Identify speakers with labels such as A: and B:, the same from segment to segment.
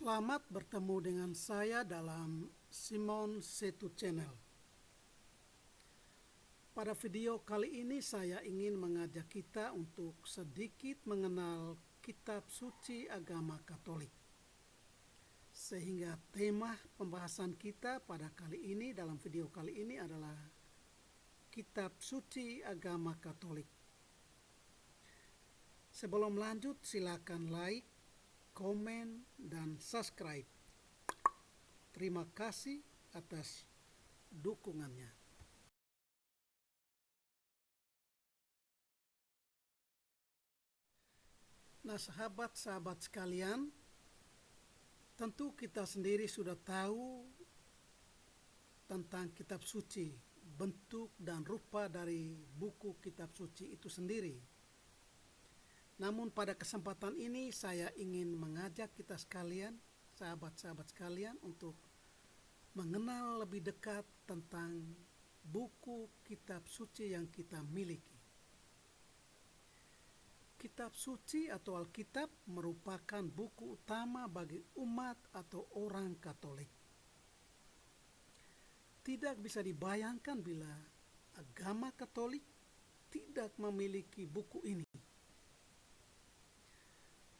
A: Selamat bertemu dengan saya dalam Simon Setu Channel. Pada video kali ini saya ingin mengajak kita untuk sedikit mengenal kitab suci agama Katolik. Sehingga tema pembahasan kita pada kali ini dalam video kali ini adalah kitab suci agama Katolik. Sebelum lanjut silakan like, komen, dan subscribe. Terima kasih atas dukungannya. Nah, sahabat-sahabat sekalian, tentu kita sendiri sudah tahu tentang kitab suci, bentuk dan rupa dari buku kitab suci itu sendiri. Namun pada kesempatan ini saya ingin mengajak kita sekalian, sahabat-sahabat sekalian, untuk mengenal lebih dekat tentang buku kitab suci yang kita miliki. Kitab suci atau Alkitab merupakan buku utama bagi umat atau orang Katolik. Tidak bisa dibayangkan bila agama Katolik tidak memiliki buku ini.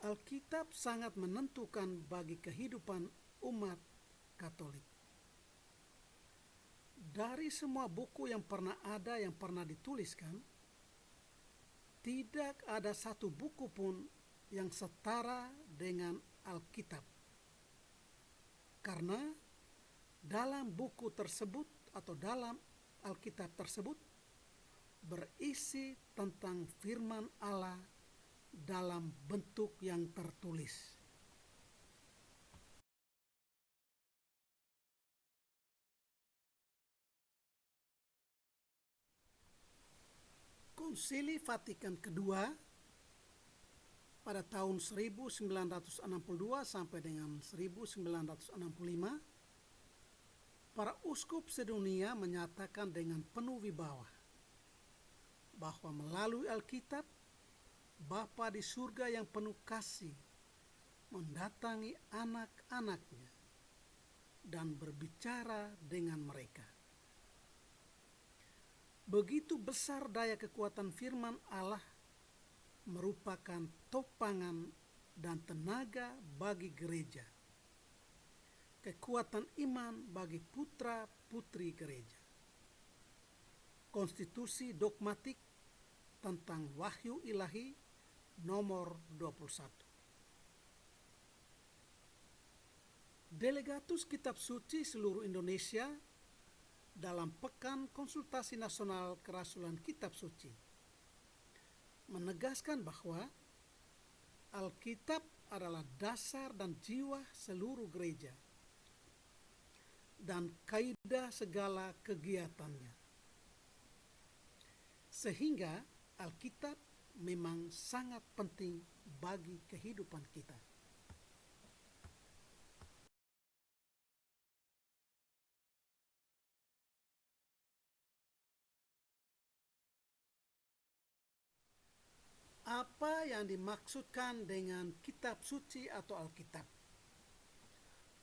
A: Alkitab sangat menentukan bagi kehidupan umat Katolik. Dari semua buku yang pernah ada, yang pernah dituliskan, tidak ada satu buku pun yang setara dengan Alkitab. Karena dalam buku tersebut atau dalam Alkitab tersebut berisi tentang firman Allah dalam bentuk yang tertulis. Konsili Vatikan kedua pada tahun 1962 sampai dengan 1965, para uskup sedunia menyatakan dengan penuh wibawa bahwa melalui Alkitab, Bapa di surga yang penuh kasih mendatangi anak-anaknya dan berbicara dengan mereka. Begitu besar daya kekuatan firman Allah, merupakan topangan dan tenaga bagi gereja, kekuatan iman bagi putra-putri gereja. Konstitusi dogmatik tentang wahyu ilahi nomor 21. Delegatus Kitab Suci seluruh Indonesia dalam Pekan Konsultasi Nasional Kerasulan Kitab Suci menegaskan bahwa Alkitab adalah dasar dan jiwa seluruh gereja dan kaidah segala kegiatannya. Sehingga Alkitab memang sangat penting bagi kehidupan kita. Apa yang dimaksudkan dengan kitab suci atau Alkitab?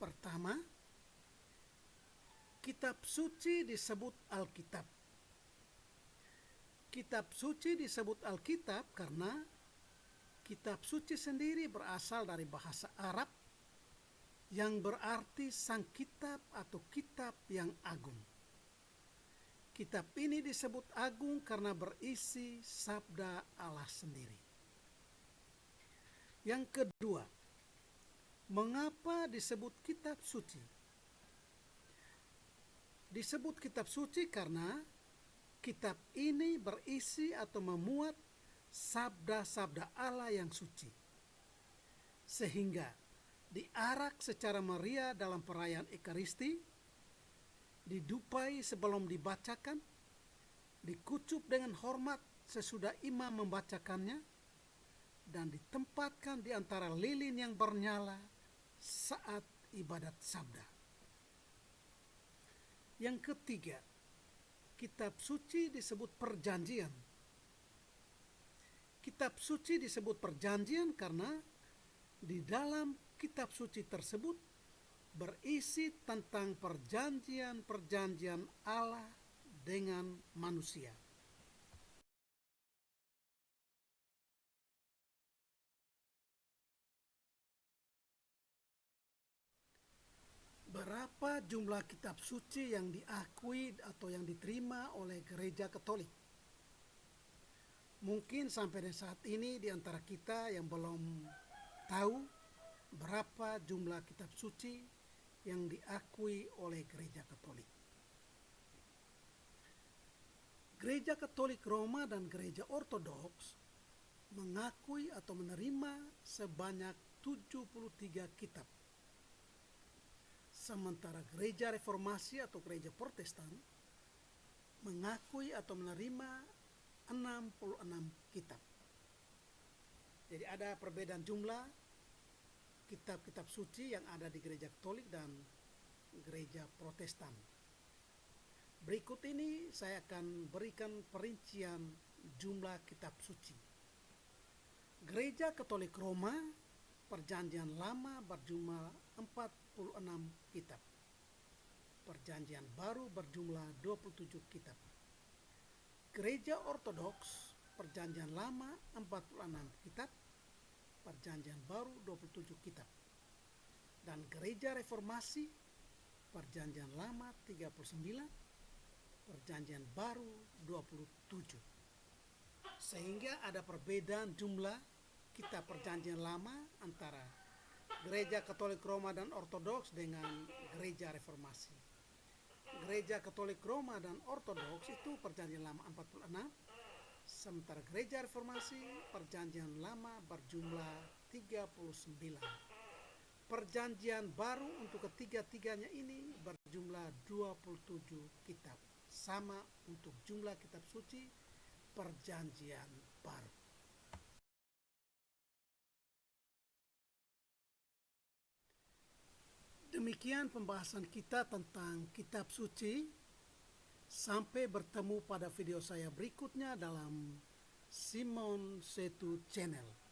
A: Pertama, kitab suci disebut Alkitab. Kitab suci disebut Alkitab karena kitab suci sendiri berasal dari bahasa Arab yang berarti sang kitab atau kitab yang agung. Kitab ini disebut agung karena berisi sabda Allah sendiri. Yang kedua, mengapa disebut kitab suci? Disebut kitab suci karena kitab ini berisi atau memuat sabda-sabda Allah yang suci, sehingga diarak secara meriah dalam perayaan Ekaristi, didupai sebelum dibacakan, dikucup dengan hormat sesudah imam membacakannya, dan ditempatkan di antara lilin yang bernyala saat ibadat sabda. Yang ketiga, kitab suci disebut perjanjian. Kitab suci disebut perjanjian karena di dalam kitab suci tersebut berisi tentang perjanjian-perjanjian Allah dengan manusia. Berapa jumlah kitab suci yang diakui atau yang diterima oleh gereja Katolik? Mungkin sampai saat ini di antara kita yang belum tahu berapa jumlah kitab suci yang diakui oleh gereja Katolik. Gereja Katolik Roma dan gereja Ortodoks mengakui atau menerima sebanyak 73 kitab. Sementara gereja Reformasi atau gereja Protestan mengakui atau menerima 66 kitab. Jadi ada perbedaan jumlah kitab-kitab suci yang ada di gereja Katolik dan gereja Protestan. Berikut ini saya akan berikan perincian jumlah kitab suci. Gereja Katolik Roma, Perjanjian Lama berjumlah 46 kitab. Perjanjian Baru berjumlah 27 kitab. Gereja Ortodoks, Perjanjian Lama 46 kitab, Perjanjian Baru 27 kitab. Dan Gereja Reformasi, Perjanjian Lama 39, Perjanjian Baru 27. Sehingga ada perbedaan jumlah kitab Perjanjian Lama antara Gereja Katolik Roma dan Ortodoks dengan Gereja Reformasi. Gereja Katolik Roma dan Ortodoks itu Perjanjian Lama 46, sementara Gereja Reformasi Perjanjian Lama berjumlah 39. Perjanjian Baru untuk ketiga-tiganya ini berjumlah 27 kitab, sama untuk jumlah kitab suci Perjanjian Baru. Demikian pembahasan kita tentang kitab suci. Sampai bertemu pada video saya berikutnya dalam Simon Setu Channel.